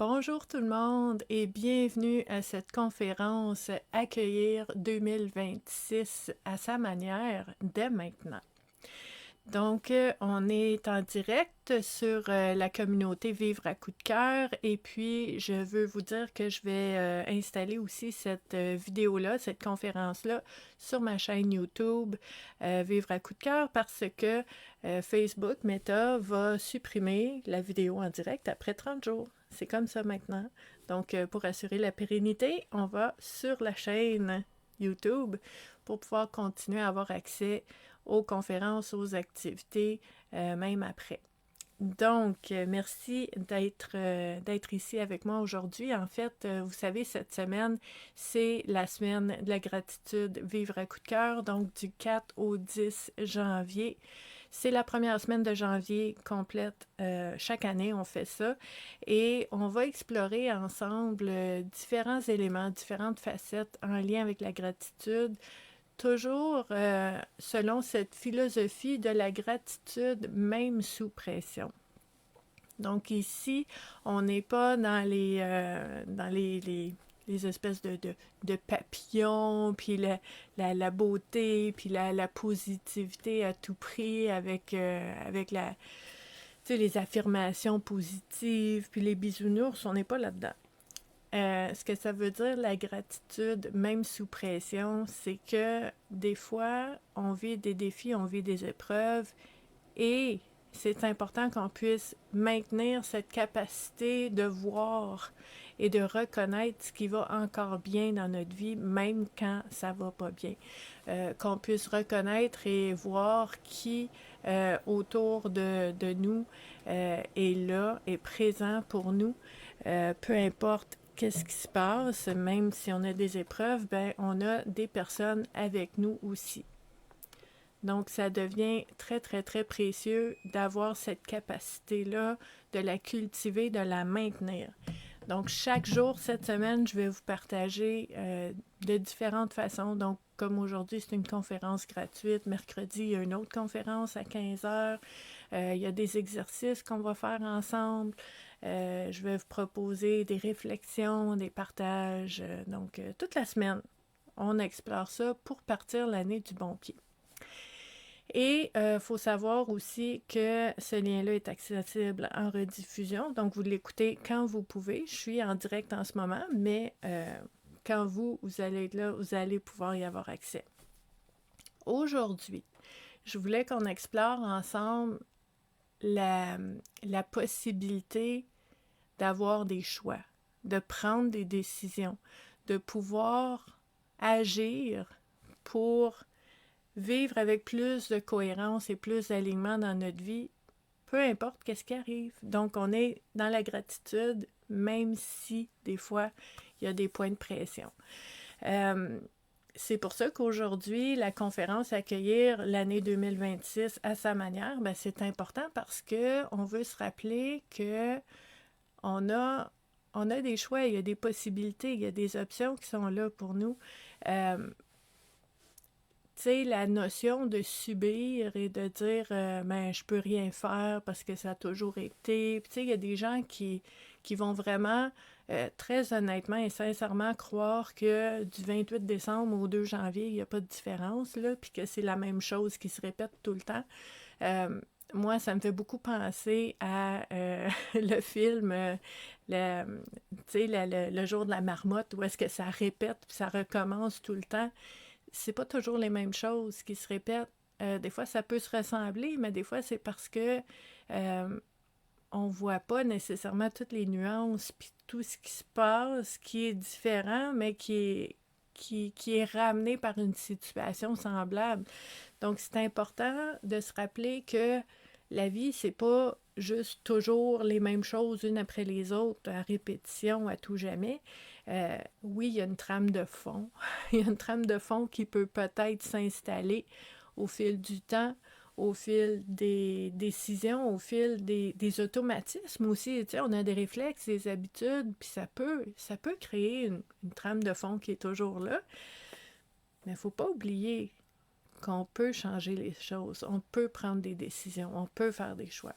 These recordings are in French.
Bonjour tout le monde et bienvenue à cette conférence Accueillir 2026 à sa manière dès maintenant. Donc, on est en direct sur la communauté Vivre à coup de cœur et puis je veux vous dire que je vais installer aussi cette vidéo-là, cette conférence-là sur ma chaîne YouTube Vivre à coup de cœur parce que Facebook, Meta, va supprimer la vidéo en direct après 30 jours. C'est comme ça maintenant. Donc, pour assurer la pérennité, on va sur la chaîne YouTube pour pouvoir continuer à avoir accès aux conférences, aux activités, même après. Donc, merci d'être ici avec moi aujourd'hui. En fait, vous savez, cette semaine, c'est la semaine de la gratitude Vivre à coup de cœur, donc du 4 au 10 janvier. C'est la première semaine de janvier complète. Chaque année, on fait ça. Et on va explorer ensemble différents éléments, différentes facettes en lien avec la gratitude, toujours selon cette philosophie de la gratitude même sous pression. Donc ici, on n'est pas dans les espèces de papillons, puis la beauté, puis la positivité à tout prix avec les affirmations positives, puis les bisounours, on n'est pas là-dedans. Ce que ça veut dire, la gratitude, même sous pression, c'est que des fois, on vit des défis, on vit des épreuves et c'est important qu'on puisse maintenir cette capacité de voir et de reconnaître ce qui va encore bien dans notre vie, même quand ça va pas bien. Qu'on puisse reconnaître et voir qui autour de nous est là, est présent pour nous, peu importe qu'est-ce qui se passe, même si on a des épreuves, ben on a des personnes avec nous aussi. Donc, ça devient très, très, très précieux d'avoir cette capacité-là, de la cultiver, de la maintenir. Donc, chaque jour, cette semaine, je vais vous partager de différentes façons. Donc, comme aujourd'hui, c'est une conférence gratuite. Mercredi, il y a une autre conférence à 15 heures. Il y a des exercices qu'on va faire ensemble. Je vais vous proposer des réflexions, des partages. Donc, toute la semaine, on explore ça pour partir l'année du bon pied. Et il faut savoir aussi que ce lien-là est accessible en rediffusion, donc vous l'écoutez quand vous pouvez. Je suis en direct en ce moment, mais quand vous allez être là, vous allez pouvoir y avoir accès. Aujourd'hui, je voulais qu'on explore ensemble la possibilité d'avoir des choix, de prendre des décisions, de pouvoir agir pour vivre avec plus de cohérence et plus d'alignement dans notre vie, peu importe qu'est-ce qui arrive. Donc, on est dans la gratitude, même si, des fois, il y a des points de pression. C'est pour ça qu'aujourd'hui, la conférence Accueillir l'année 2026 à sa manière, ben, c'est important parce qu'on veut se rappeler que on a des choix, il y a des possibilités, il y a des options qui sont là pour nous. Tu sais, la notion de subir et de dire ben, je peux rien faire parce que ça a toujours été. Puis, tu sais, il y a des gens qui vont vraiment, très honnêtement et sincèrement, croire que du 28 décembre au 2 janvier, il n'y a pas de différence, là, puis que c'est la même chose qui se répète tout le temps. Moi, ça me fait beaucoup penser à le film, le jour de la marmotte, où est-ce que ça répète, puis ça recommence tout le temps. C'est pas toujours les mêmes choses qui se répètent. Des fois, ça peut se ressembler, mais des fois, c'est parce que on voit pas nécessairement toutes les nuances puis tout ce qui se passe qui est différent, mais qui est ramené par une situation semblable. Donc, c'est important de se rappeler que la vie, c'est pas juste toujours les mêmes choses une après les autres, à répétition, à tout jamais. Oui, il y a une trame de fond. Il y a une trame de fond qui peut peut-être s'installer au fil du temps, au fil des décisions, au fil des automatismes aussi. Tu sais, on a des réflexes, des habitudes, puis ça peut créer une trame de fond qui est toujours là. Mais il ne faut pas oublier qu'on peut changer les choses, on peut prendre des décisions, on peut faire des choix.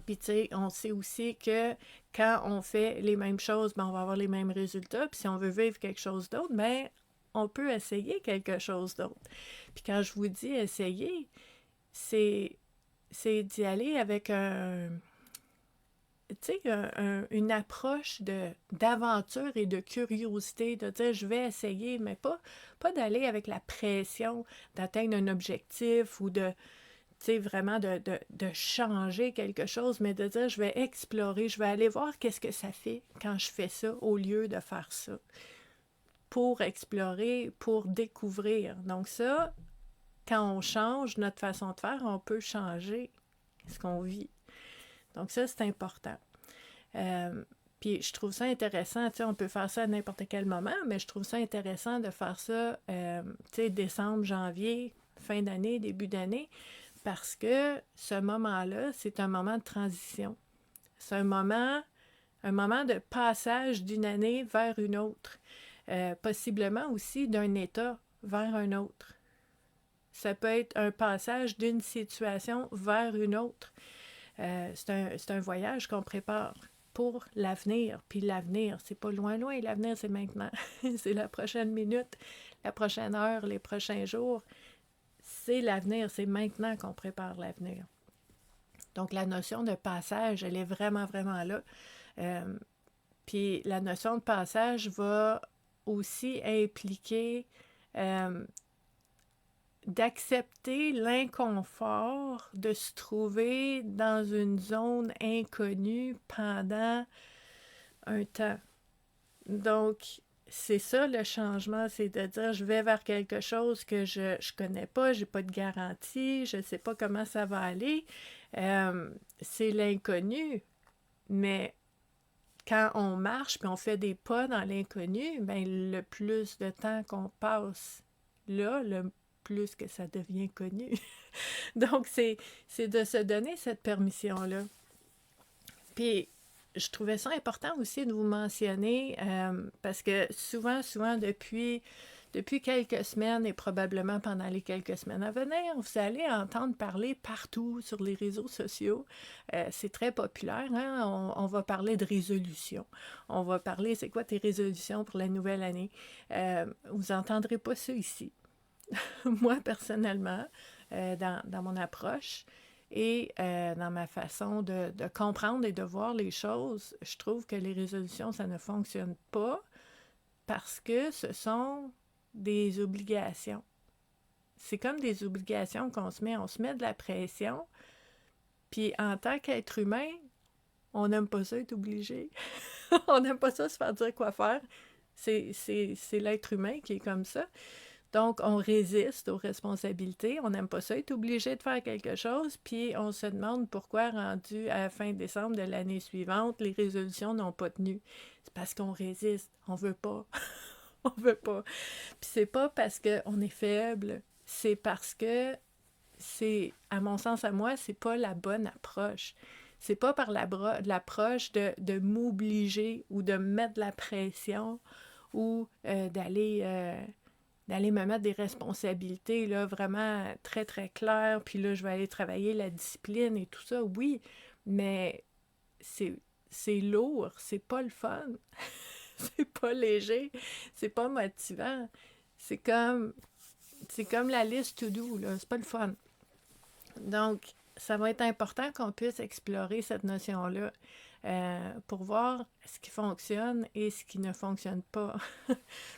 Puis, tu sais, on sait aussi que quand on fait les mêmes choses, ben, on va avoir les mêmes résultats. Puis, si on veut vivre quelque chose d'autre, ben, on peut essayer quelque chose d'autre. Puis, quand je vous dis essayer, c'est d'y aller avec une approche d'aventure et de curiosité, de dire je vais essayer, mais pas d'aller avec la pression d'atteindre un objectif ou de vraiment de changer quelque chose, mais de dire je vais explorer, je vais aller voir qu'est-ce que ça fait quand je fais ça au lieu de faire ça. Pour explorer, pour découvrir. Donc ça, quand on change notre façon de faire, on peut changer ce qu'on vit. Donc ça, c'est important. Puis je trouve ça intéressant, tu sais, on peut faire ça à n'importe quel moment, mais je trouve ça intéressant de faire ça, tu sais, décembre, janvier, fin d'année, début d'année, parce que ce moment-là, c'est un moment de transition. C'est un moment de passage d'une année vers une autre. Possiblement aussi d'un état vers un autre. Ça peut être un passage d'une situation vers une autre. C'est un voyage qu'on prépare pour l'avenir. Puis l'avenir, c'est pas loin, l'avenir, c'est maintenant. C'est la prochaine minute, la prochaine heure, les prochains jours. C'est l'avenir, c'est maintenant qu'on prépare l'avenir. Donc la notion de passage, elle est vraiment, vraiment là. Puis la notion de passage va aussi impliquer d'accepter l'inconfort de se trouver dans une zone inconnue pendant un temps. Donc, c'est ça le changement, c'est de dire je vais vers quelque chose que je connais pas, j'ai pas de garantie, je sais pas comment ça va aller. C'est l'inconnu, mais quand on marche puis on fait des pas dans l'inconnu, ben le plus de temps qu'on passe là, le plus que ça devient connu. Donc, c'est de se donner cette permission-là. Puis, je trouvais ça important aussi de vous mentionner, parce que souvent, depuis quelques semaines et probablement pendant les quelques semaines à venir, vous allez entendre parler partout sur les réseaux sociaux. C'est très populaire, hein? On va parler de résolution. On va parler, c'est quoi tes résolutions pour la nouvelle année? Vous n'entendrez pas ça ici. Moi, personnellement, dans mon approche et dans ma façon de comprendre et de voir les choses, je trouve que les résolutions, ça ne fonctionne pas parce que ce sont des obligations. C'est comme des obligations qu'on se met. On se met de la pression, puis en tant qu'être humain, on n'aime pas ça être obligé. On n'aime pas ça se faire dire quoi faire. C'est l'être humain qui est comme ça. Donc, on résiste aux responsabilités. On n'aime pas ça, être obligé de faire quelque chose, puis on se demande pourquoi, rendu à la fin décembre de l'année suivante, les résolutions n'ont pas tenu. C'est parce qu'on résiste. On veut pas. On veut pas. Puis c'est pas parce qu'on est faible, c'est parce que c'est, à mon sens, à moi, c'est pas la bonne approche. C'est pas par l'approche de m'obliger ou de me mettre de la pression ou d'aller me mettre des responsabilités là, vraiment très, très claires, puis là, je vais aller travailler la discipline et tout ça, oui, mais c'est lourd, c'est pas le fun, c'est pas léger, c'est pas motivant, c'est comme la liste to-do, là, c'est pas le fun. Donc, ça va être important qu'on puisse explorer cette notion-là pour voir ce qui fonctionne et ce qui ne fonctionne pas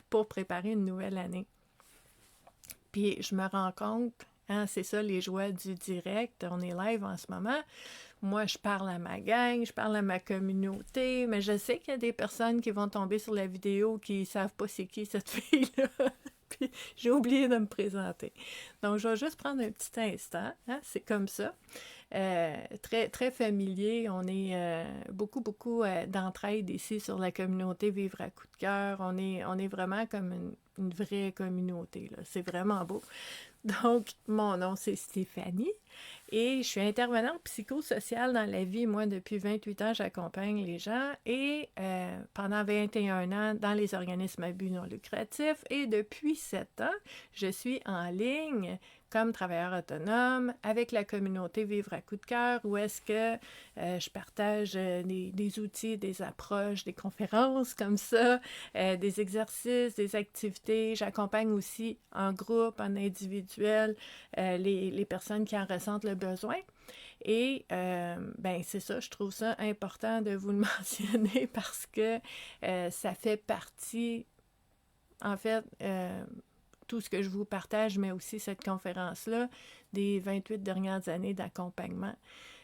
pour préparer une nouvelle année. Puis je me rends compte, hein, c'est ça les joies du direct, on est live en ce moment. Moi, je parle à ma gang, je parle à ma communauté, mais je sais qu'il y a des personnes qui vont tomber sur la vidéo qui ne savent pas c'est qui cette fille-là. Puis j'ai oublié de me présenter. Donc, je vais juste prendre un petit instant, hein, c'est comme ça. Très, très familier. On est beaucoup d'entraide ici sur la communauté Vivre à coup de cœur. On est vraiment comme une vraie communauté, là. C'est vraiment beau. Donc, mon nom, c'est Stéphanie et je suis intervenante psychosociale dans la vie. Moi, depuis 28 ans, j'accompagne les gens et pendant 21 ans dans les organismes à but non lucratif et depuis 7 ans, je suis en ligne comme travailleur autonome, avec la communauté Vivre à coup de cœur, où est-ce que je partage des outils, des approches, des conférences comme ça, des exercices, des activités. J'accompagne aussi en groupe, en individuel, les personnes qui en ressentent le besoin. Et ben c'est ça, je trouve ça important de vous le mentionner parce que ça fait partie, en fait, tout ce que je vous partage, mais aussi cette conférence-là, des 28 dernières années d'accompagnement,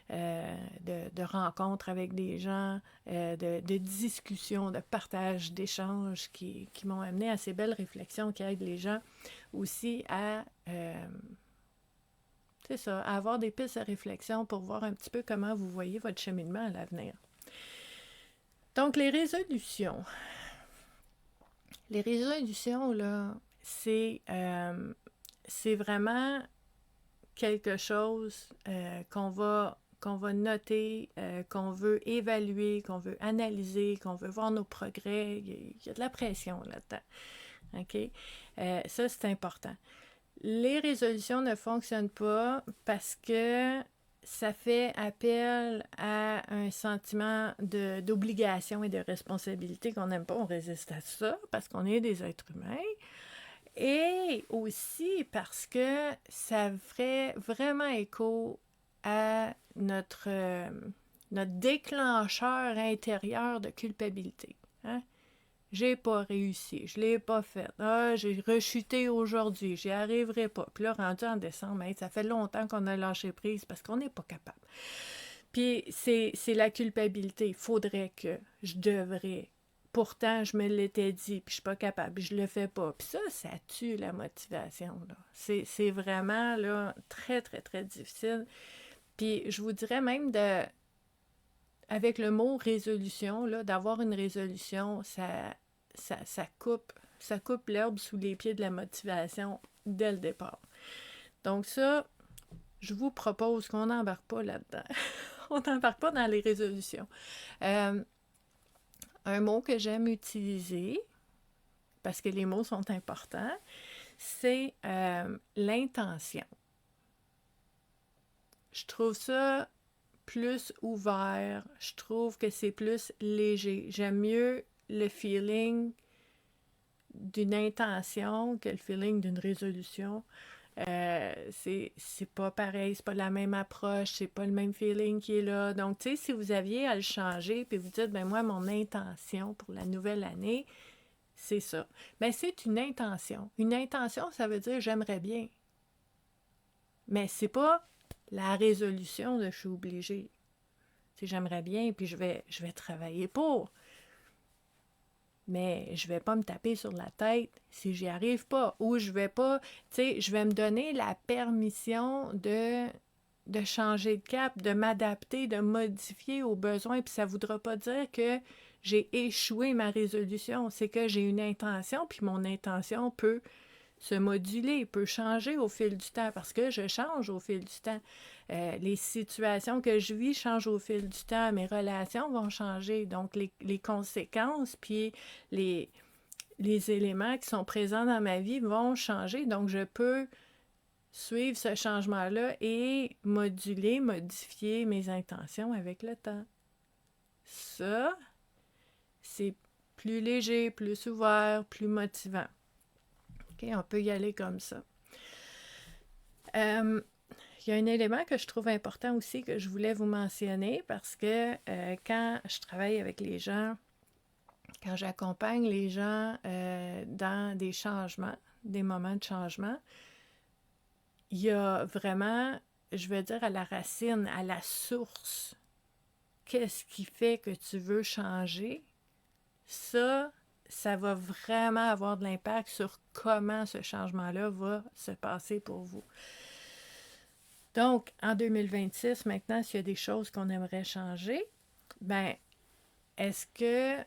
de rencontres avec des gens, de discussions, de partage, d'échanges qui m'ont amené à ces belles réflexions qui aident les gens aussi à... c'est ça, à avoir des pistes de réflexion pour voir un petit peu comment vous voyez votre cheminement à l'avenir. Donc, les résolutions. Les résolutions, là, c'est vraiment quelque chose qu'on va noter, qu'on veut évaluer, qu'on veut analyser, qu'on veut voir nos progrès. Il y a de la pression là-dedans. OK? Ça, c'est important. Les résolutions ne fonctionnent pas parce que ça fait appel à un sentiment d'obligation et de responsabilité qu'on n'aime pas. On résiste à ça parce qu'on est des êtres humains. Et aussi parce que ça ferait vraiment écho à notre déclencheur intérieur de culpabilité. Hein? J'ai pas réussi, je l'ai pas fait. Ah, j'ai rechuté aujourd'hui, j'y arriverai pas. Puis là, rendu en décembre, ça fait longtemps qu'on a lâché prise parce qu'on n'est pas capable. Puis c'est la culpabilité. Il faudrait que je devrais. Pourtant, je me l'étais dit, puis je suis pas capable, puis je le fais pas. Puis ça tue la motivation, là. C'est vraiment, là, très, très, très difficile. Puis je vous dirais même avec le mot résolution, là, d'avoir une résolution, ça coupe l'herbe sous les pieds de la motivation dès le départ. Donc ça, je vous propose qu'on n'embarque pas là-dedans. On n'embarque pas dans les résolutions. Un mot que j'aime utiliser, parce que les mots sont importants, c'est l'intention. Je trouve ça plus ouvert. Je trouve que c'est plus léger. J'aime mieux le feeling d'une intention que le feeling d'une résolution. C'est pas pareil, c'est pas la même approche, c'est pas le même feeling qui est là. Donc, tu sais, si vous aviez à le changer, puis vous dites, ben moi, mon intention pour la nouvelle année, c'est ça. Ben, c'est une intention. Une intention, ça veut dire j'aimerais bien. Mais c'est pas la résolution de je suis obligée. Tu sais, j'aimerais bien, puis je vais travailler pour. Mais je vais pas me taper sur la tête si j'y arrive pas. Ou je vais pas, tu sais, je vais me donner la permission de changer de cap, de m'adapter, de modifier aux besoins. Puis ça voudra pas dire que j'ai échoué ma résolution. C'est que j'ai une intention, puis mon intention peut se moduler, peut changer au fil du temps, parce que je change au fil du temps. Les situations que je vis changent au fil du temps, mes relations vont changer, donc les conséquences, puis les éléments qui sont présents dans ma vie vont changer, donc je peux suivre ce changement-là et moduler, modifier mes intentions avec le temps. Ça, c'est plus léger, plus ouvert, plus motivant. OK, on peut y aller comme ça. Il y a un élément que je trouve important aussi que je voulais vous mentionner parce que quand je travaille avec les gens, quand j'accompagne les gens dans des changements, des moments de changement, il y a vraiment, je veux dire, à la racine, à la source, qu'est-ce qui fait que tu veux changer? Ça va vraiment avoir de l'impact sur comment ce changement-là va se passer pour vous. Donc, en 2026, maintenant, s'il y a des choses qu'on aimerait changer, ben, est-ce que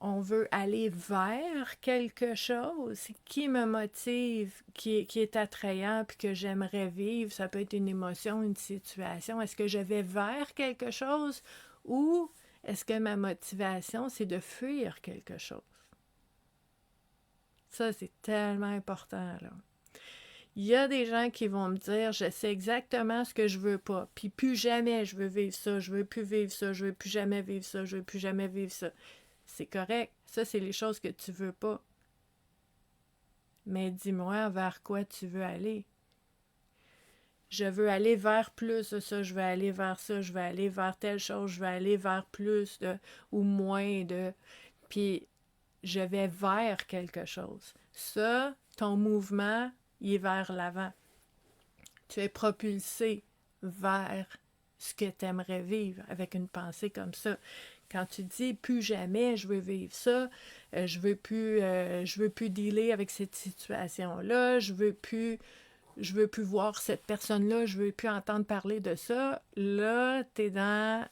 on veut aller vers quelque chose qui me motive, qui est attrayant, puis que j'aimerais vivre? Ça peut être une émotion, une situation. Est-ce que je vais vers quelque chose ou est-ce que ma motivation, c'est de fuir quelque chose? Ça, c'est tellement important, là. Il y a des gens qui vont me dire, je sais exactement ce que je veux pas, puis plus jamais je veux vivre ça, je veux plus vivre ça, je veux plus jamais vivre ça, je veux plus jamais vivre ça. C'est correct, ça c'est les choses que tu veux pas. Mais dis-moi vers quoi tu veux aller. Je veux aller vers plus de ça, je veux aller vers ça, je veux aller vers telle chose, je veux aller vers plus de ou moins de. Puis je vais vers quelque chose. Ça, ton mouvement, il est vers l'avant. Tu es propulsé vers ce que tu aimerais vivre avec une pensée comme ça. Quand tu dis plus jamais je veux vivre ça, je veux plus dealer avec cette situation-là, je veux plus voir cette personne-là, je veux plus entendre parler de ça, là, tu es dans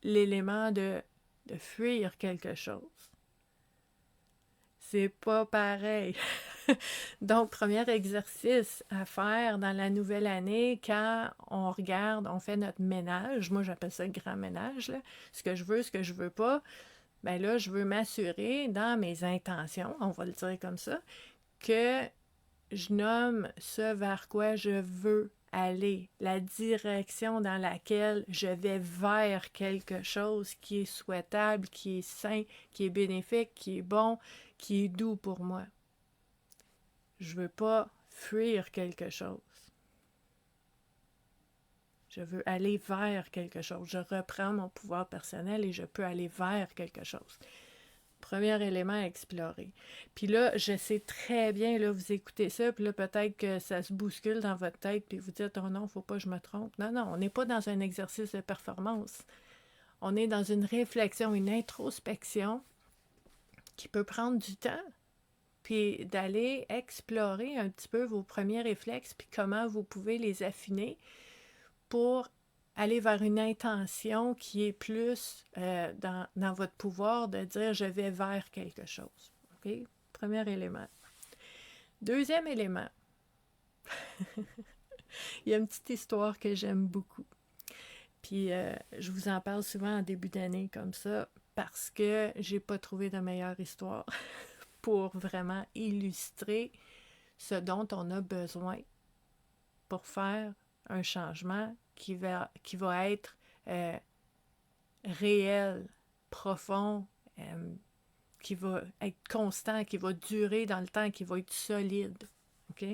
l'élément de fuir quelque chose. C'est pas pareil. Donc, premier exercice à faire dans la nouvelle année, quand on regarde, on fait notre ménage, moi j'appelle ça le grand ménage, là, ce que je veux pas, ben là, je veux m'assurer dans mes intentions, on va le dire comme ça, que je nomme ce vers quoi je veux aller, la direction dans laquelle je vais vers quelque chose qui est souhaitable, qui est sain, qui est bénéfique, qui est bon, qui est doux pour moi. Je veux pas fuir quelque chose. Je veux aller vers quelque chose. Je reprends mon pouvoir personnel et je peux aller vers quelque chose. Premier élément à explorer. Puis là, je sais très bien, là, vous écoutez ça, puis là, peut-être que ça se bouscule dans votre tête, puis vous dites, oh non, faut pas que je me trompe. Non, non, on n'est pas dans un exercice de performance. On est dans une réflexion, une introspection qui peut prendre du temps, puis d'aller explorer un petit peu vos premiers réflexes, puis comment vous pouvez les affiner pour aller vers une intention qui est plus dans votre pouvoir de dire je vais vers quelque chose. OK? Premier élément. Deuxième élément. Il y a une petite histoire que j'aime beaucoup. Puis je vous en parle souvent en début d'année comme ça parce que j'ai pas trouvé de meilleure histoire pour vraiment illustrer ce dont on a besoin pour faire un changement qui va être réel, profond, qui va être constant, qui va durer dans le temps, qui va être solide. OK?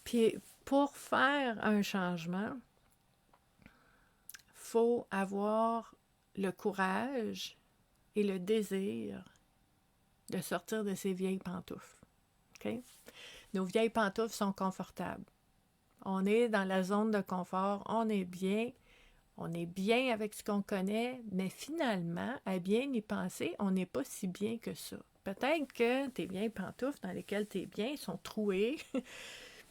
Puis pour faire un changement, il faut avoir le courage et le désir de sortir de ses vieilles pantoufles. OK? Nos vieilles pantoufles sont confortables. On est dans la zone de confort, on est bien avec ce qu'on connaît, mais finalement, à bien y penser, on n'est pas si bien que ça. Peut-être que tes vieilles pantoufles dans lesquelles tu es bien sont trouées,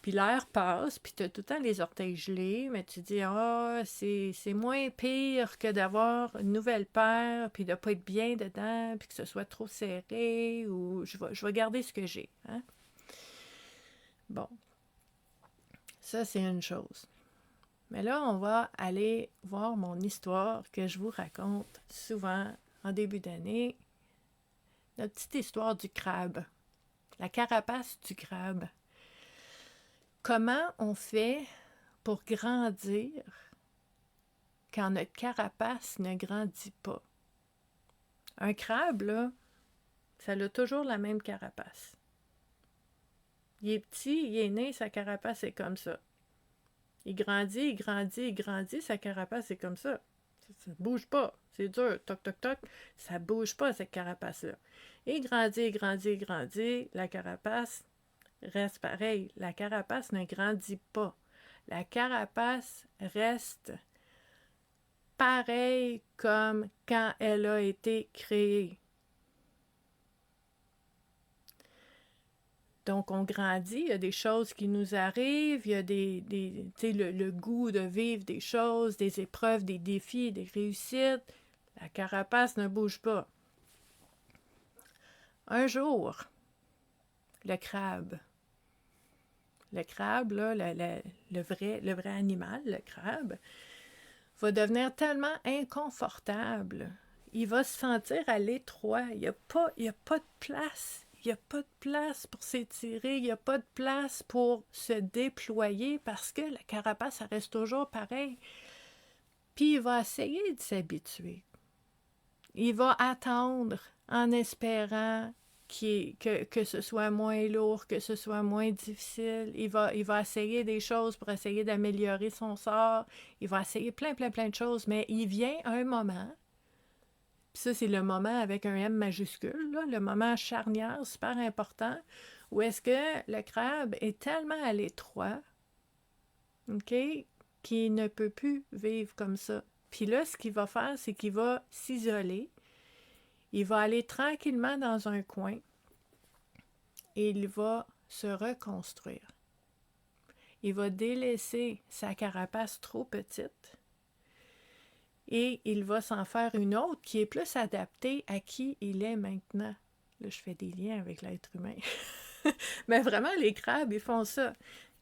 puis l'air passe, puis tu as tout le temps les orteils gelés, mais tu dis « Ah, c'est moins pire que d'avoir une nouvelle paire, puis de ne pas être bien dedans, puis que ce soit trop serré, ou je vais garder ce que j'ai. Hein? » Bon. Ça, c'est une chose. Mais là, on va aller voir mon histoire que je vous raconte souvent en début d'année. Notre petite histoire du crabe. La carapace du crabe. Comment on fait pour grandir quand notre carapace ne grandit pas? Un crabe, là, ça a toujours la même carapace. Il est petit, il est né, sa carapace est comme ça. Il grandit, sa carapace est comme ça. Ça ne bouge pas. C'est dur. Toc, toc, toc. Ça ne bouge pas, cette carapace-là. Il grandit. La carapace reste pareille. La carapace ne grandit pas. La carapace reste pareille comme quand elle a été créée. Donc, on grandit, il y a des choses qui nous arrivent, il y a le goût de vivre des choses, des épreuves, des défis, des réussites. La carapace ne bouge pas. Un jour, le crabe, là, le vrai animal, le crabe, va devenir tellement inconfortable. Il va se sentir à l'étroit. Il n'y a pas de place. il n'y a pas de place pour s'étirer, il n'y a pas de place pour se déployer parce que la carapace, ça reste toujours pareil. Puis il va essayer de s'habituer. Il va attendre en espérant que ce soit moins lourd, que ce soit moins difficile. Il va essayer des choses pour essayer d'améliorer son sort. Il va essayer plein de choses, mais il vient un moment, puis ça, c'est le moment avec un M majuscule, là, le moment charnière, super important, où est-ce que le crabe est tellement à l'étroit, OK, qu'il ne peut plus vivre comme ça. Puis là, ce qu'il va faire, c'est qu'il va s'isoler. Il va aller tranquillement dans un coin et il va se reconstruire. Il va délaisser sa carapace trop petite et il va s'en faire une autre qui est plus adaptée à qui il est maintenant. Là, je fais des liens avec l'être humain. Mais vraiment, les crabes, ils font ça.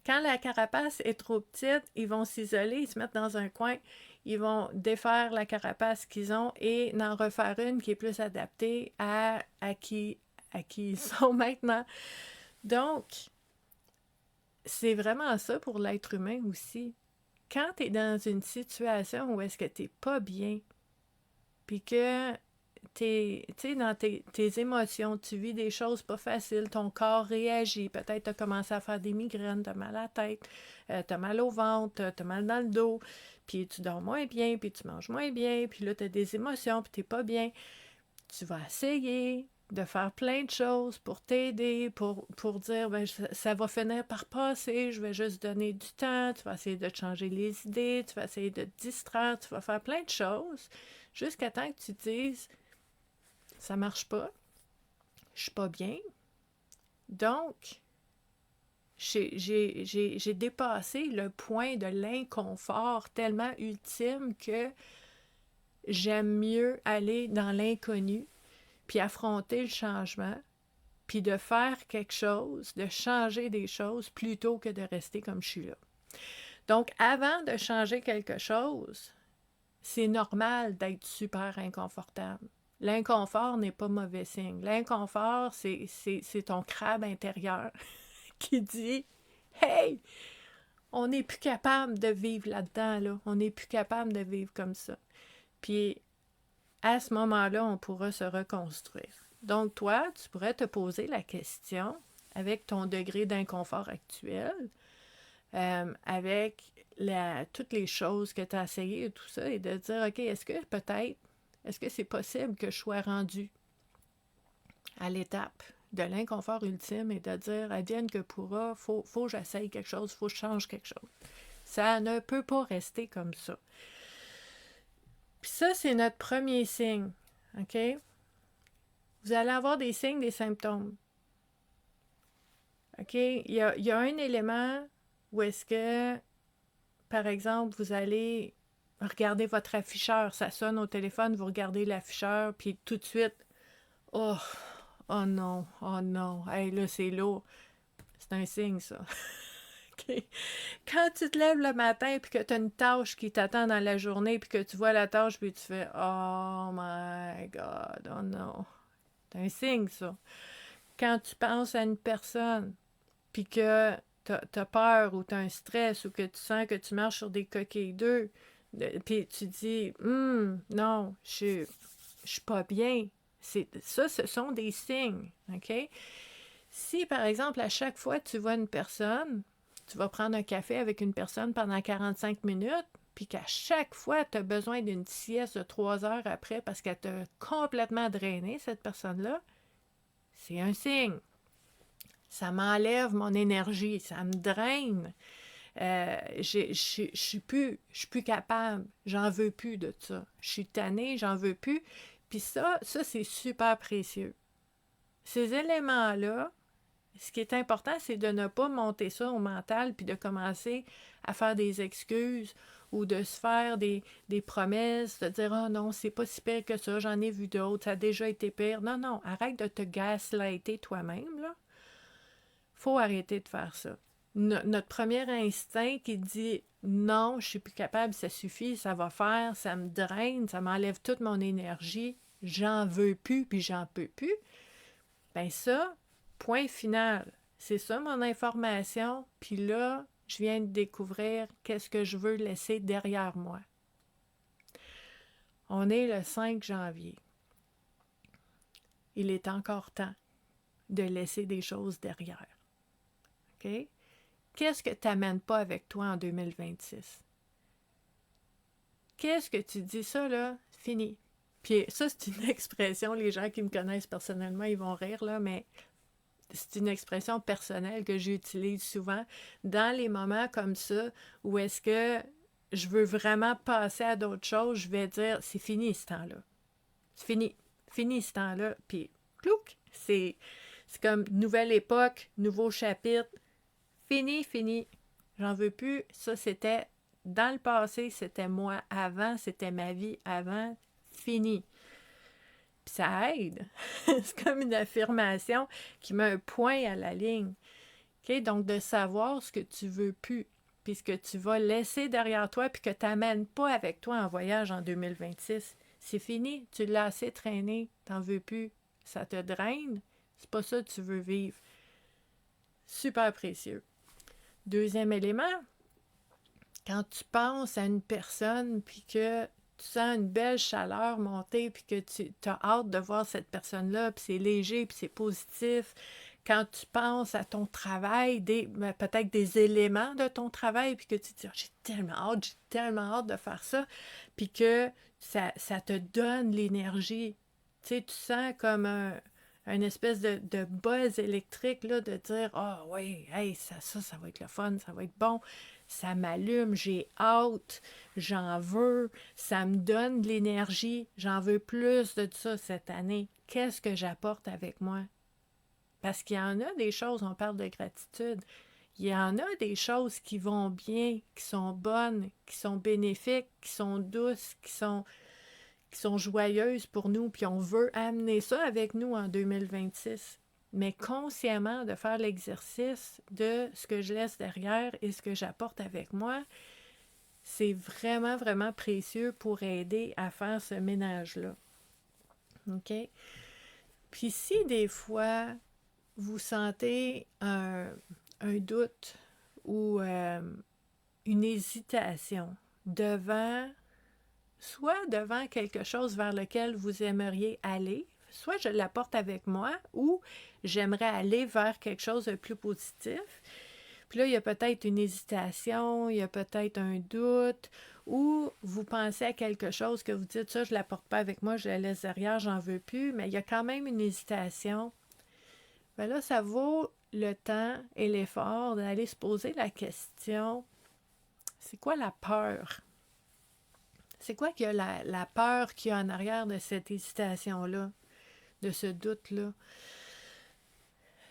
Quand la carapace est trop petite, ils vont s'isoler, ils se mettent dans un coin, ils vont défaire la carapace qu'ils ont et en refaire une qui est plus adaptée à qui ils sont maintenant. Donc, c'est vraiment ça pour l'être humain aussi. Quand tu es dans une situation où est-ce que tu n'es pas bien, puis que tu sais, dans tes émotions, tu vis des choses pas faciles, ton corps réagit, peut-être tu as commencé à faire des migraines, tu as mal à la tête, tu as mal au ventre, tu as mal dans le dos, puis tu dors moins bien, puis tu manges moins bien, puis là tu as des émotions, puis tu n'es pas bien. Tu vas essayer de faire plein de choses pour t'aider, pour dire, ben, ça va finir par passer, je vais juste donner du temps, tu vas essayer de te changer les idées, tu vas essayer de te distraire, tu vas faire plein de choses, jusqu'à temps que tu te dises, ça marche pas, je suis pas bien. Donc, j'ai dépassé le point de l'inconfort tellement ultime que j'aime mieux aller dans l'inconnu, puis affronter le changement, puis de faire quelque chose, de changer des choses, plutôt que de rester comme je suis là. Donc, avant de changer quelque chose, c'est normal d'être super inconfortable. L'inconfort n'est pas mauvais signe. L'inconfort, c'est ton crabe intérieur qui dit « Hey, on n'est plus capable de vivre là-dedans, là. On n'est plus capable de vivre comme ça. » Puis, à ce moment-là, on pourra se reconstruire. Donc, toi, tu pourrais te poser la question, avec ton degré d'inconfort actuel, avec toutes les choses que tu as essayées et tout ça, et de dire, OK, est-ce que c'est possible que je sois rendu à l'étape de l'inconfort ultime et de dire, advienne que pourra, faut que j'essaye quelque chose, faut que je change quelque chose. Ça ne peut pas rester comme ça. Puis ça, c'est notre premier signe, OK? Vous allez avoir des signes, des symptômes. OK? Il y a un élément où est-ce que, par exemple, vous allez regarder votre afficheur, ça sonne au téléphone, vous regardez l'afficheur, puis tout de suite, oh, oh non, hey, là, c'est lourd. C'est un signe, ça. OK? Quand tu te lèves le matin, puis que tu as une tâche qui t'attend dans la journée, puis que tu vois la tâche, puis tu fais, oh my God, oh non. C'est un signe, ça. Quand tu penses à une personne, puis que t'as peur ou t'as un stress ou que tu sens que tu marches sur des coquilles d'œufs, puis tu dis, non, je suis pas bien. Ça, ce sont des signes, OK? Si, par exemple, à chaque fois que tu vois une personne, tu vas prendre un café avec une personne pendant 45 minutes, puis qu'à chaque fois, tu as besoin d'une sieste de 3 heures après parce qu'elle t'a complètement drainé, cette personne-là, c'est un signe. Ça m'enlève mon énergie, ça me draine. Je suis plus capable, j'en veux plus de ça. Je suis tannée, j'en veux plus. Puis ça c'est super précieux. Ces éléments-là, ce qui est important, c'est de ne pas monter ça au mental puis de commencer à faire des excuses ou de se faire des promesses, de dire « Oh non, c'est pas si pire que ça, j'en ai vu d'autres, ça a déjà été pire. » Non, arrête de te gaslighter toi-même, là. Faut arrêter de faire ça. Notre premier instinct qui dit « Non, je suis plus capable, ça suffit, ça va faire, ça me draine, ça m'enlève toute mon énergie, j'en veux plus puis j'en peux plus. » Ben ça, Point final. C'est ça mon information, puis là, je viens de découvrir qu'est-ce que je veux laisser derrière moi. On est le 5 janvier. Il est encore temps de laisser des choses derrière. OK? Qu'est-ce que tu n'amènes pas avec toi en 2026? Qu'est-ce que tu dis ça, là? Fini. Puis ça, c'est une expression, les gens qui me connaissent personnellement, ils vont rire, là, mais c'est une expression personnelle que j'utilise souvent dans les moments comme ça où est-ce que je veux vraiment passer à d'autres choses, je vais dire, c'est fini ce temps-là. C'est fini. Fini ce temps-là. Puis, clouc, c'est comme nouvelle époque, nouveau chapitre. Fini, fini. J'en veux plus. Ça, c'était dans le passé, c'était moi avant, c'était ma vie avant. Fini. Puis ça aide. C'est comme une affirmation qui met un point à la ligne. Okay? Donc, de savoir ce que tu veux plus, puis ce que tu vas laisser derrière toi, puis que tu n'amènes pas avec toi en voyage en 2026. C'est fini, tu l'as assez traîné, t'en veux plus, ça te draine, c'est pas ça que tu veux vivre. Super précieux. Deuxième élément, quand tu penses à une personne, puis que tu sens une belle chaleur monter, puis que tu as hâte de voir cette personne-là, puis c'est léger, puis c'est positif. Quand tu penses à ton travail, peut-être des éléments de ton travail, puis que tu te dis, j'ai tellement hâte de faire ça, puis que ça te donne l'énergie. Tu sais, tu sens comme une espèce de buzz électrique, là, de dire, ah oui, hey, ça va être le fun, ça va être bon. Ça m'allume, j'ai hâte, j'en veux, ça me donne de l'énergie, j'en veux plus de ça cette année. Qu'est-ce que j'apporte avec moi? Parce qu'il y en a des choses, on parle de gratitude, il y en a des choses qui vont bien, qui sont bonnes, qui sont bénéfiques, qui sont douces, qui sont joyeuses pour nous, puis on veut amener ça avec nous en 2026. Mais consciemment de faire l'exercice de ce que je laisse derrière et ce que j'apporte avec moi, c'est vraiment, vraiment précieux pour aider à faire ce ménage-là. OK? Puis si des fois, vous sentez un doute ou une hésitation soit devant quelque chose vers lequel vous aimeriez aller, soit je l'apporte avec moi ou j'aimerais aller vers quelque chose de plus positif. Puis là, il y a peut-être une hésitation, il y a peut-être un doute, ou vous pensez à quelque chose que vous dites, ça, je ne l'apporte pas avec moi, je la laisse derrière, j'en veux plus, mais il y a quand même une hésitation. Bien là, ça vaut le temps et l'effort d'aller se poser la question, c'est quoi la peur? C'est quoi qu'il y a la peur qu'il y a en arrière de cette hésitation-là, de ce doute-là?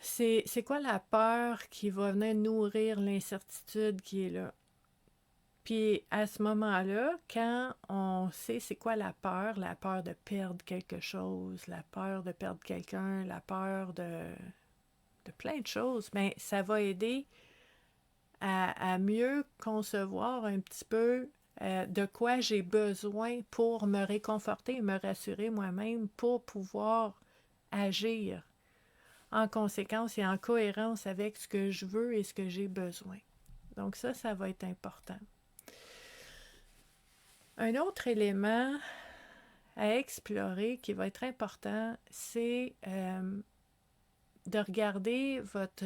C'est quoi la peur qui va venir nourrir l'incertitude qui est là? Puis à ce moment-là, quand on sait c'est quoi la peur de perdre quelque chose, la peur de perdre quelqu'un, la peur de plein de choses, bien, ça va aider à mieux concevoir un petit peu de quoi j'ai besoin pour me réconforter et me rassurer moi-même pour pouvoir agir en conséquence et en cohérence avec ce que je veux et ce que j'ai besoin. Donc ça va être important. Un autre élément à explorer qui va être important, c'est de regarder votre,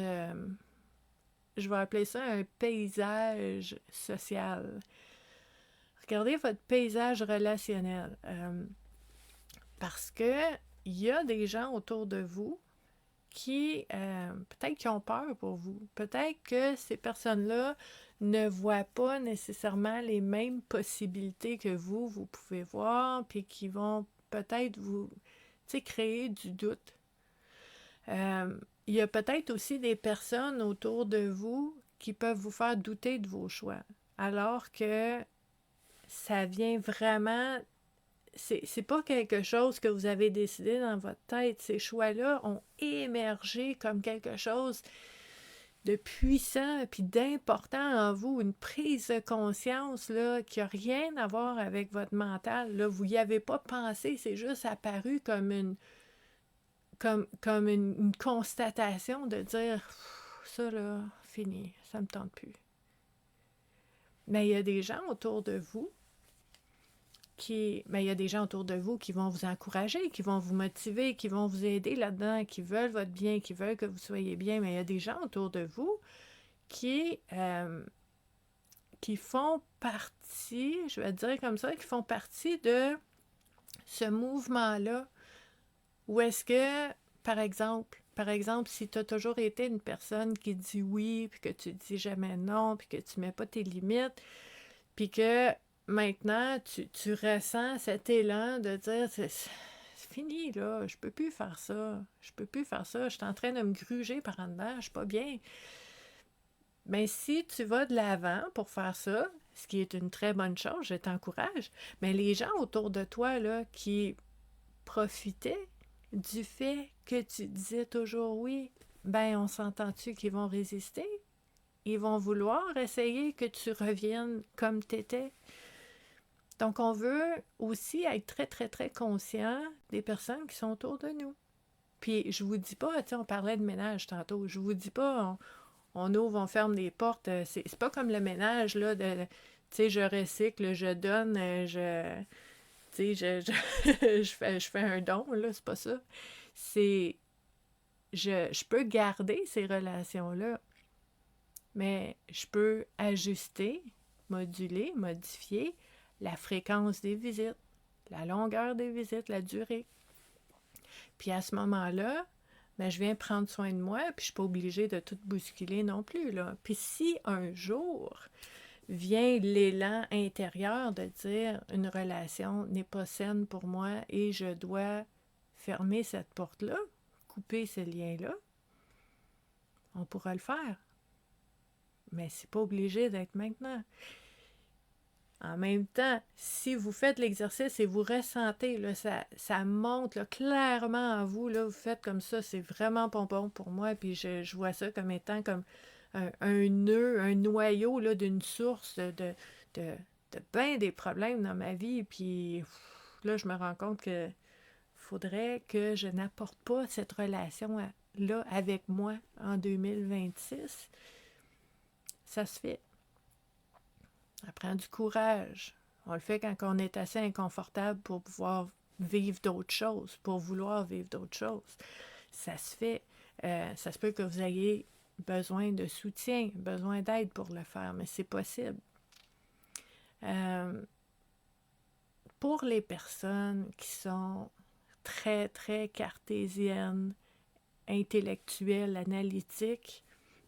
je vais appeler ça un paysage social. Regardez votre paysage relationnel. Parce que il y a des gens autour de vous qui, peut-être qui ont peur pour vous. Peut-être que ces personnes-là ne voient pas nécessairement les mêmes possibilités que vous pouvez voir, puis qui vont peut-être vous, créer du doute. Il y a peut-être aussi des personnes autour de vous qui peuvent vous faire douter de vos choix, alors que ça vient vraiment... C'est pas quelque chose que vous avez décidé dans votre tête. Ces choix-là ont émergé comme quelque chose de puissant puis d'important en vous, une prise de conscience là, qui n'a rien à voir avec votre mental. Là. Vous n'y avez pas pensé, c'est juste apparu comme une comme une constatation de dire ça là, fini, ça me tente plus. Mais il y a des gens autour de vous qui vont vous encourager, qui vont vous motiver, qui vont vous aider là-dedans, qui veulent votre bien, qui veulent que vous soyez bien, mais il y a des gens autour de vous qui font partie, je vais dire comme ça, qui font partie de ce mouvement-là, où est-ce que, par exemple, si tu as toujours été une personne qui dit oui, puis que tu dis jamais non, puis que tu mets pas tes limites, puis que maintenant, tu ressens cet élan de dire c'est fini, là, je peux plus faire ça, je suis en train de me gruger par en dedans, je suis pas bien. Mais si tu vas de l'avant pour faire ça, ce qui est une très bonne chose, je t'encourage, mais les gens autour de toi, là, qui profitaient du fait que tu disais toujours oui, ben on s'entend-tu qu'ils vont résister? Ils vont vouloir essayer que tu reviennes comme tu étais. Donc, on veut aussi être très, très, très conscient des personnes qui sont autour de nous. Puis, je vous dis pas, tu sais, on parlait de ménage tantôt, je vous dis pas, on ouvre, on ferme des portes, c'est pas comme le ménage, là, tu sais, je recycle, je donne, tu sais, je fais un don, là, c'est pas ça. C'est, je peux garder ces relations-là, mais je peux ajuster, moduler, modifier la fréquence des visites, la longueur des visites, la durée. Puis à ce moment-là, ben, je viens prendre soin de moi, puis je suis pas obligée de tout bousculer non plus, là. Puis si un jour vient l'élan intérieur de dire une relation n'est pas saine pour moi et je dois fermer cette porte-là, couper ce lien-là, on pourra le faire. Mais c'est pas obligé d'être maintenant. En même temps, si vous faites l'exercice et vous ressentez, là, ça monte là, clairement en vous, là, vous faites comme ça, c'est vraiment pas bon pour moi, puis je vois ça comme étant comme un nœud, un noyau là, d'une source de bien des problèmes dans ma vie, puis là, je me rends compte que faudrait que je n'apporte pas cette relation-là avec moi en 2026. Ça se fait. Ça prend du courage. On le fait quand on est assez inconfortable pour pouvoir vivre d'autres choses, pour vouloir vivre d'autres choses. Ça se fait. Ça se peut que vous ayez besoin de soutien, besoin d'aide pour le faire, mais c'est possible. Pour les personnes qui sont très, très cartésiennes, intellectuelles, analytiques,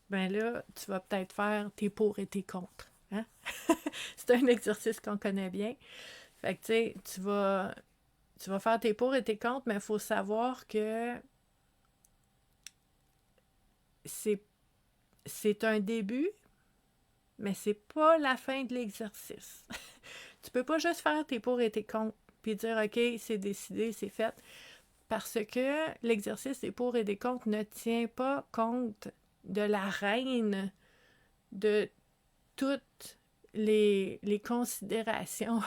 ben là, tu vas peut-être faire tes pour et tes contre. Hein? C'est un exercice qu'on connaît bien. Fait que, tu sais, tu vas faire tes pour et tes contre, mais il faut savoir que c'est un début, mais c'est pas la fin de l'exercice. Tu peux pas juste faire tes pour et tes contre, puis dire, OK, c'est décidé, c'est fait, parce que l'exercice des pour et des contre ne tient pas compte de la reine de toutes les considérations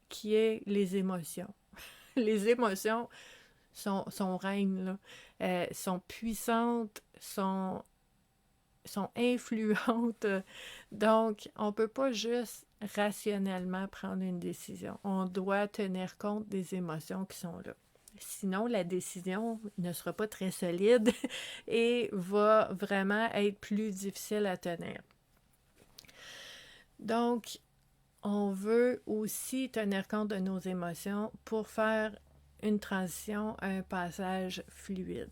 qui est les émotions. Les émotions sont reines, là. Sont puissantes, sont influentes. Donc, on ne peut pas juste rationnellement prendre une décision. On doit tenir compte des émotions qui sont là. Sinon, la décision ne sera pas très solide et va vraiment être plus difficile à tenir. Donc, on veut aussi tenir compte de nos émotions pour faire une transition à un passage fluide.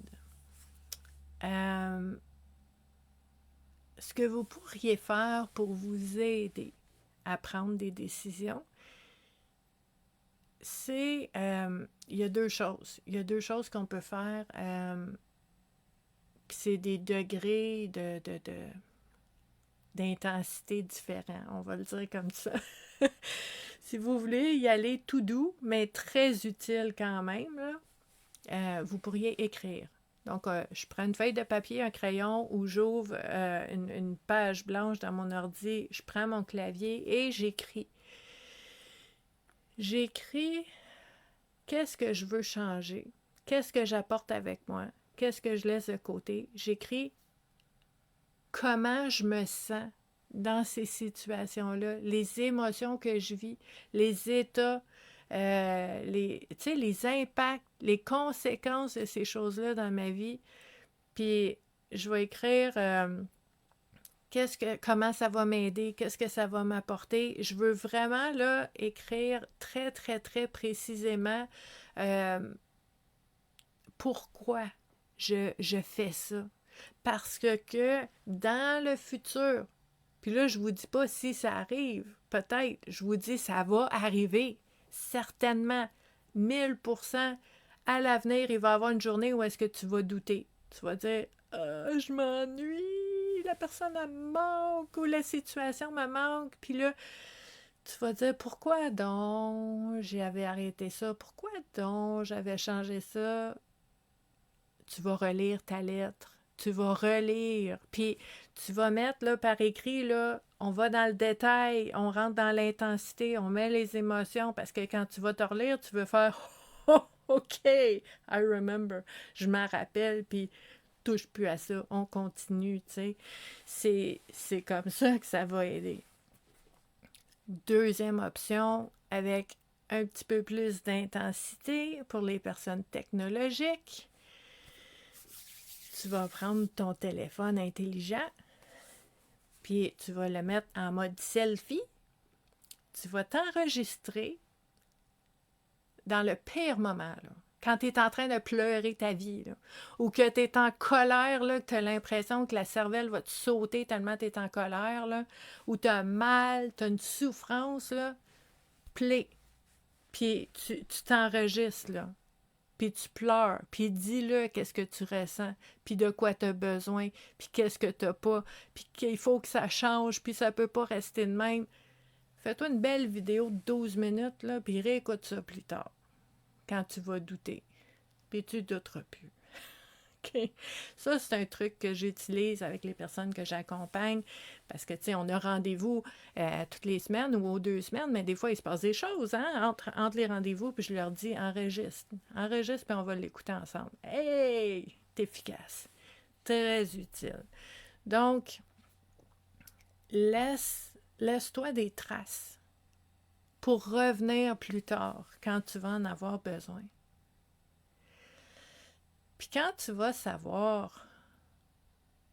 Ce que vous pourriez faire pour vous aider à prendre des décisions, c'est... il y a deux choses. Il y a deux choses qu'on peut faire. C'est des degrés d'intensité différents, on va le dire comme ça. Si vous voulez y aller tout doux, mais très utile quand même, là, vous pourriez écrire. Donc, je prends une feuille de papier, un crayon, ou j'ouvre une page blanche dans mon ordi, je prends mon clavier et j'écris. J'écris qu'est-ce que je veux changer, Qu'est-ce que j'apporte avec moi? Qu'est-ce que je laisse de côté? J'écris comment je me sens dans ces situations-là, les émotions que je vis, les états, les impacts, les conséquences de ces choses-là dans ma vie. Puis je vais écrire comment ça va m'aider, qu'est-ce que ça va m'apporter. Je veux vraiment là écrire très, très, très précisément pourquoi je fais ça. Parce que dans le futur, puis là, je vous dis pas si ça arrive, peut-être, je vous dis ça va arriver, certainement, 1000%. À l'avenir, il va y avoir une journée où est-ce que tu vas douter. Tu vas dire, je m'ennuie, la personne me manque, ou la situation me manque, puis là, tu vas dire, pourquoi donc j'avais arrêté ça, pourquoi donc j'avais changé ça. Tu vas relire ta lettre. Tu vas relire. Puis tu vas mettre là, par écrit, là, on va dans le détail, on rentre dans l'intensité, on met les émotions parce que quand tu vas te relire, tu veux faire oh, OK, I remember. Je m'en rappelle, puis touche plus à ça. On continue, tu sais. C'est comme ça que ça va aider. Deuxième option, avec un petit peu plus d'intensité pour les personnes technologiques. Tu vas prendre ton téléphone intelligent, puis tu vas le mettre en mode selfie. Tu vas t'enregistrer dans le pire moment, là, quand tu es en train de pleurer ta vie, là, ou que tu es en colère, là, que tu as l'impression que la cervelle va te sauter tellement tu es en colère, là, ou tu as mal, tu as une souffrance, là, play. Puis tu t'enregistres, là. Puis tu pleures, puis dis-le qu'est-ce que tu ressens, puis de quoi tu as besoin, puis qu'est-ce que tu n'as pas, puis qu'il faut que ça change, puis ça peut pas rester de même. Fais-toi une belle vidéo de 12 minutes, là, puis réécoute ça plus tard, quand tu vas douter. Puis tu douteras plus. Okay? Ça, c'est un truc que j'utilise avec les personnes que j'accompagne parce que, tu sais, on a rendez-vous toutes les semaines ou aux 2 semaines, mais des fois, il se passe des choses entre les rendez-vous, puis je leur dis enregistre. Enregistre, puis on va l'écouter ensemble. Hey! C'est efficace. Très utile. Donc, laisse-toi des traces pour revenir plus tard quand tu vas en avoir besoin. Puis quand tu vas savoir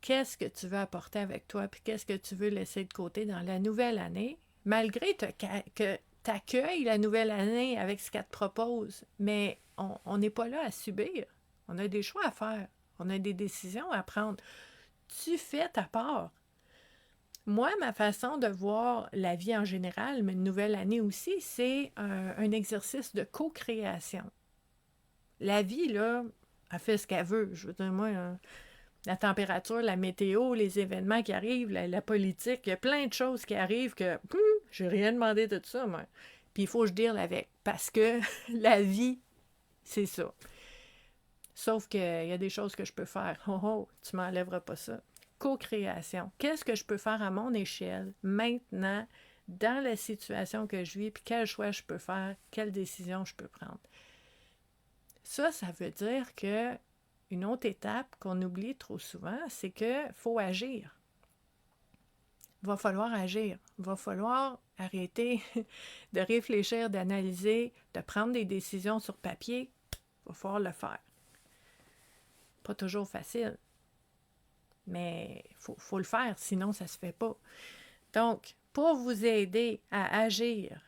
qu'est-ce que tu veux apporter avec toi, puis qu'est-ce que tu veux laisser de côté dans la nouvelle année, malgré que tu accueilles la nouvelle année avec ce qu'elle te propose, mais on n'est pas là à subir. On a des choix à faire. On a des décisions à prendre. Tu fais ta part. Moi, ma façon de voir la vie en général, mais une nouvelle année aussi, c'est un exercice de co-création. La vie, là, elle fait ce qu'elle veut. Je veux dire, moi, la température, la météo, les événements qui arrivent, la politique, il y a plein de choses qui arrivent que j'ai rien demandé de tout ça, moi. Puis il faut que je deal avec. Parce que la vie, c'est ça. Sauf qu'il y a des choses que je peux faire. Oh oh, tu m'enlèveras pas ça. Co-création. Qu'est-ce que je peux faire à mon échelle, maintenant, dans la situation que je vis, puis quel choix je peux faire, quelle décision je peux prendre. Ça veut dire que une autre étape qu'on oublie trop souvent, c'est qu'il faut agir. Il va falloir agir. Il va falloir arrêter de réfléchir, d'analyser, de prendre des décisions sur papier. Il va falloir le faire. Pas toujours facile, mais il faut le faire, sinon ça ne se fait pas. Donc, pour vous aider à agir,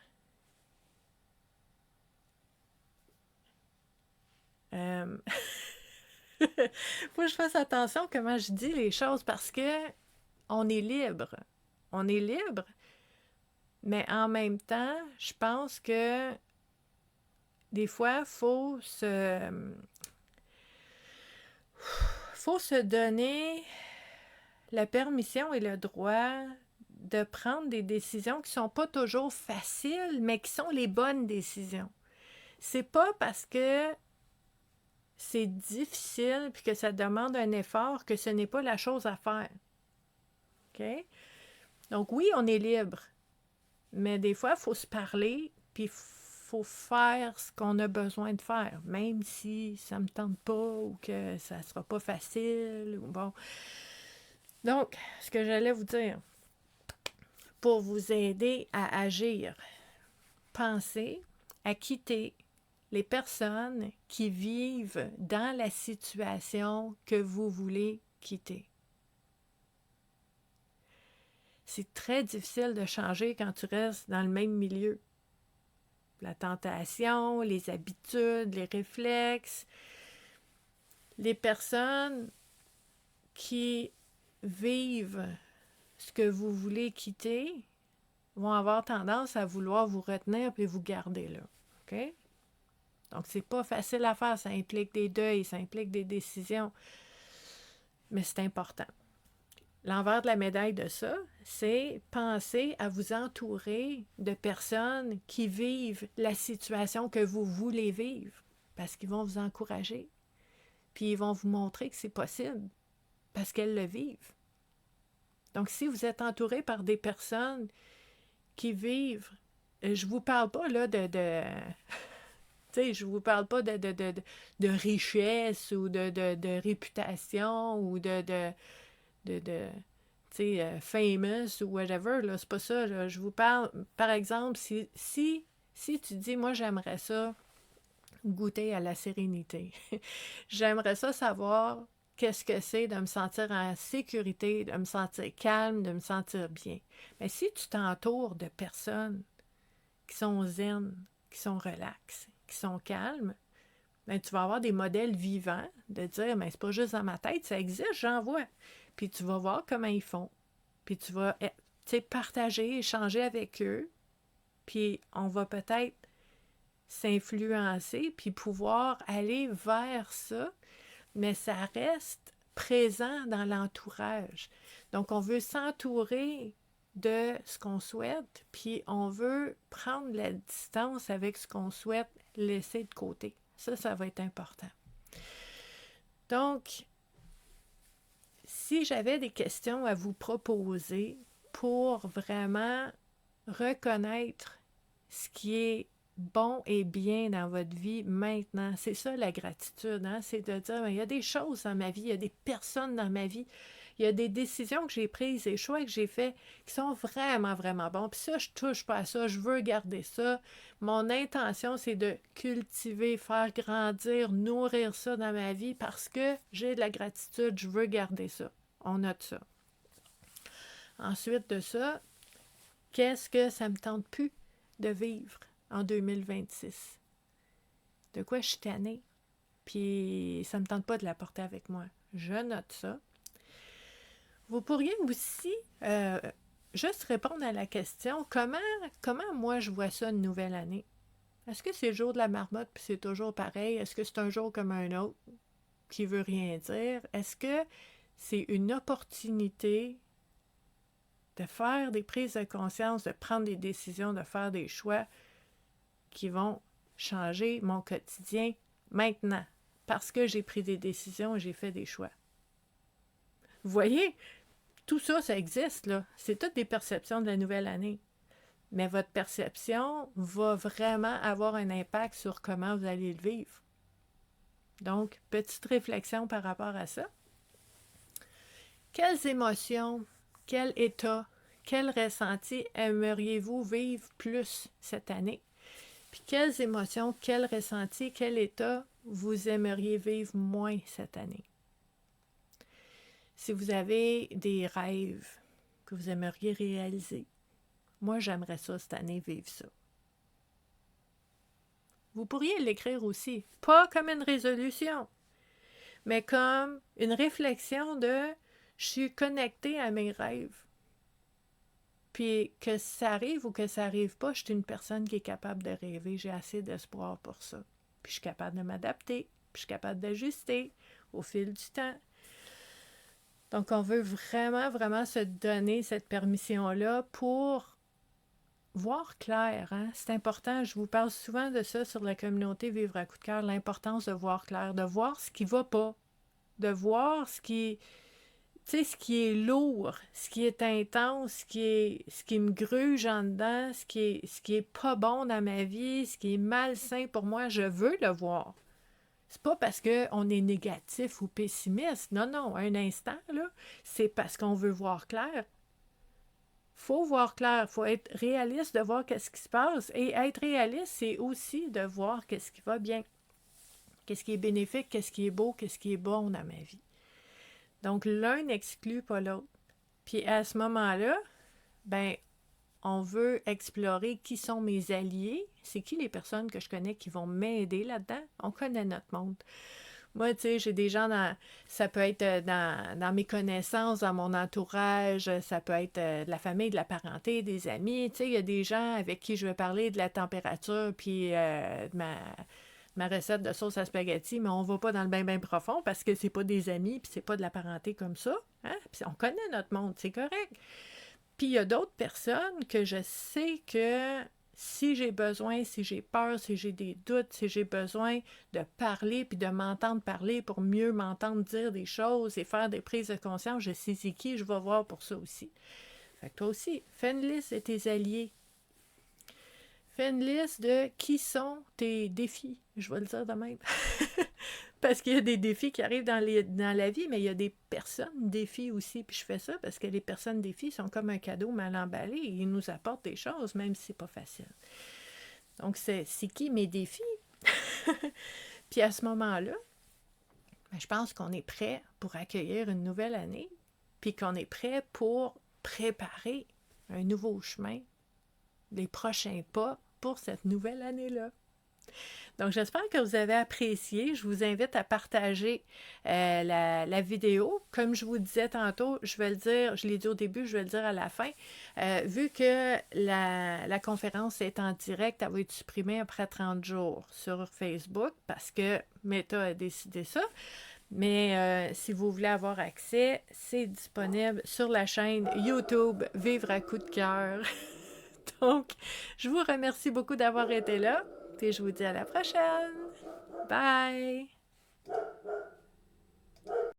faut que je fasse attention à comment je dis les choses parce que on est libre. On est libre, mais en même temps, je pense que des fois, faut se donner la permission et le droit de prendre des décisions qui sont pas toujours faciles, mais qui sont les bonnes décisions. C'est pas parce que c'est difficile puis que ça demande un effort que ce n'est pas la chose à faire. OK? Donc oui, on est libre, mais des fois, il faut se parler puis faut faire ce qu'on a besoin de faire, même si ça me tente pas ou que ça sera pas facile. Ou bon. Donc, ce que j'allais vous dire, pour vous aider à agir, pensez à quitter les personnes qui vivent dans la situation que vous voulez quitter. C'est très difficile de changer quand tu restes dans le même milieu. La tentation, les habitudes, les réflexes. Les personnes qui vivent ce que vous voulez quitter vont avoir tendance à vouloir vous retenir et vous garder là. OK? Donc, c'est pas facile à faire. Ça implique des deuils, ça implique des décisions. Mais c'est important. L'envers de la médaille de ça, c'est penser à vous entourer de personnes qui vivent la situation que vous voulez vivre, parce qu'ils vont vous encourager, puis ils vont vous montrer que c'est possible, parce qu'elles le vivent. Donc, si vous êtes entouré par des personnes qui vivent, je vous parle pas là tu sais, je vous parle pas de richesse ou de réputation ou de tu sais, famous ou whatever, là, c'est pas ça, là. Je vous parle, par exemple, si tu dis, moi, j'aimerais ça goûter à la sérénité. J'aimerais ça savoir qu'est-ce que c'est de me sentir en sécurité, de me sentir calme, de me sentir bien. Mais si tu t'entoures de personnes qui sont zen, qui sont relaxes, qui sont calmes, ben, tu vas avoir des modèles vivants de dire, mais c'est pas juste dans ma tête, ça existe, j'en vois. Puis tu vas voir comment ils font. Puis tu vas partager, échanger avec eux. Puis on va peut-être s'influencer, puis pouvoir aller vers ça, mais ça reste présent dans l'entourage. Donc, on veut s'entourer de ce qu'on souhaite, puis on veut prendre la distance avec ce qu'on souhaite laisser de côté. Ça va être important. Donc, si j'avais des questions à vous proposer pour vraiment reconnaître ce qui est bon et bien dans votre vie maintenant, c'est ça la gratitude, hein? C'est de dire, il y a des choses dans ma vie, il y a des personnes dans ma vie, il y a des décisions que j'ai prises, des choix que j'ai faits qui sont vraiment, vraiment bons. Puis ça, je touche pas à ça, je veux garder ça. Mon intention, c'est de cultiver, faire grandir, nourrir ça dans ma vie parce que j'ai de la gratitude, je veux garder ça. On note ça. Ensuite de ça, qu'est-ce que ça me tente plus de vivre en 2026? De quoi je suis tannée? Puis ça me tente pas de la porter avec moi. Je note ça. Vous pourriez aussi juste répondre à la question, comment moi je vois ça une nouvelle année? Est-ce que c'est le jour de la marmotte puis c'est toujours pareil? Est-ce que c'est un jour comme un autre qui veut rien dire? Est-ce que c'est une opportunité de faire des prises de conscience, de prendre des décisions, de faire des choix qui vont changer mon quotidien maintenant, parce que j'ai pris des décisions et j'ai fait des choix. Vous voyez, tout ça, ça existe, là. C'est toutes des perceptions de la nouvelle année. Mais votre perception va vraiment avoir un impact sur comment vous allez le vivre. Donc, petite réflexion par rapport à ça. Quelles émotions, quel état, quel ressenti aimeriez-vous vivre plus cette année? Puis quelles émotions, quel ressenti, quel état vous aimeriez vivre moins cette année? Si vous avez des rêves que vous aimeriez réaliser, moi j'aimerais ça cette année, vivre ça. Vous pourriez l'écrire aussi, pas comme une résolution, mais comme une réflexion de « je suis connectée à mes rêves ». Puis que ça arrive ou que ça arrive pas, je suis une personne qui est capable de rêver, j'ai assez d'espoir pour ça. Puis je suis capable de m'adapter, puis je suis capable d'ajuster au fil du temps. Donc, on veut vraiment, vraiment se donner cette permission-là pour voir clair. Hein? C'est important, je vous parle souvent de ça sur la communauté Vivre à coup de cœur, l'importance de voir clair, de voir ce qui ne va pas, de voir ce qui... Tu sais, ce qui est lourd, ce qui est intense, ce qui me gruge en dedans, ce qui est pas bon dans ma vie, ce qui est malsain pour moi, je veux le voir. C'est pas parce qu'on est négatif ou pessimiste. Non, non, un instant, là, c'est parce qu'on veut voir clair. Faut voir clair, faut être réaliste de voir qu'est-ce qui se passe. Et être réaliste, c'est aussi de voir qu'est-ce qui va bien, qu'est-ce qui est bénéfique, qu'est-ce qui est beau, qu'est-ce qui est bon dans ma vie. Donc, l'un n'exclut pas l'autre. Puis à ce moment-là, ben, on veut explorer qui sont mes alliés, c'est qui les personnes que je connais qui vont m'aider là-dedans. On connaît notre monde. Moi, tu sais, j'ai des gens ça peut être dans mes connaissances, dans mon entourage, ça peut être de la famille, de la parenté, des amis. Tu sais, il y a des gens avec qui je vais parler de la température, puis de ma recette de sauce à spaghetti, mais on va pas dans le bain profond parce que c'est pas des amis, puis c'est pas de la parenté comme ça. Hein? Puis on connaît notre monde, c'est correct. Puis il y a d'autres personnes que je sais que si j'ai besoin, si j'ai peur, si j'ai des doutes, si j'ai besoin de parler puis de m'entendre parler pour mieux m'entendre dire des choses et faire des prises de conscience, je sais c'est qui je vais voir pour ça aussi. Fait que toi aussi, fais une liste de tes alliés. Fais une liste de qui sont tes défis. Je vais le dire de même. Parce qu'il y a des défis qui arrivent dans la vie, mais il y a des personnes défis aussi. Puis je fais ça parce que les personnes défis sont comme un cadeau mal emballé. Ils nous apportent des choses, même si c'est pas facile. Donc, c'est qui mes défis? Puis à ce moment-là, ben, je pense qu'on est prêt pour accueillir une nouvelle année, puis qu'on est prêt pour préparer un nouveau chemin, les prochains pas pour cette nouvelle année-là. Donc, j'espère que vous avez apprécié. Je vous invite à partager la vidéo. Comme je vous disais tantôt, je vais le dire, je l'ai dit au début, je vais le dire à la fin. Vu que la conférence est en direct, elle va être supprimée après 30 jours sur Facebook parce que Meta a décidé ça. Mais si vous voulez avoir accès, c'est disponible sur la chaîne YouTube Vivre à coup de cœur. Donc, je vous remercie beaucoup d'avoir été là. Et je vous dis à la prochaine. Bye!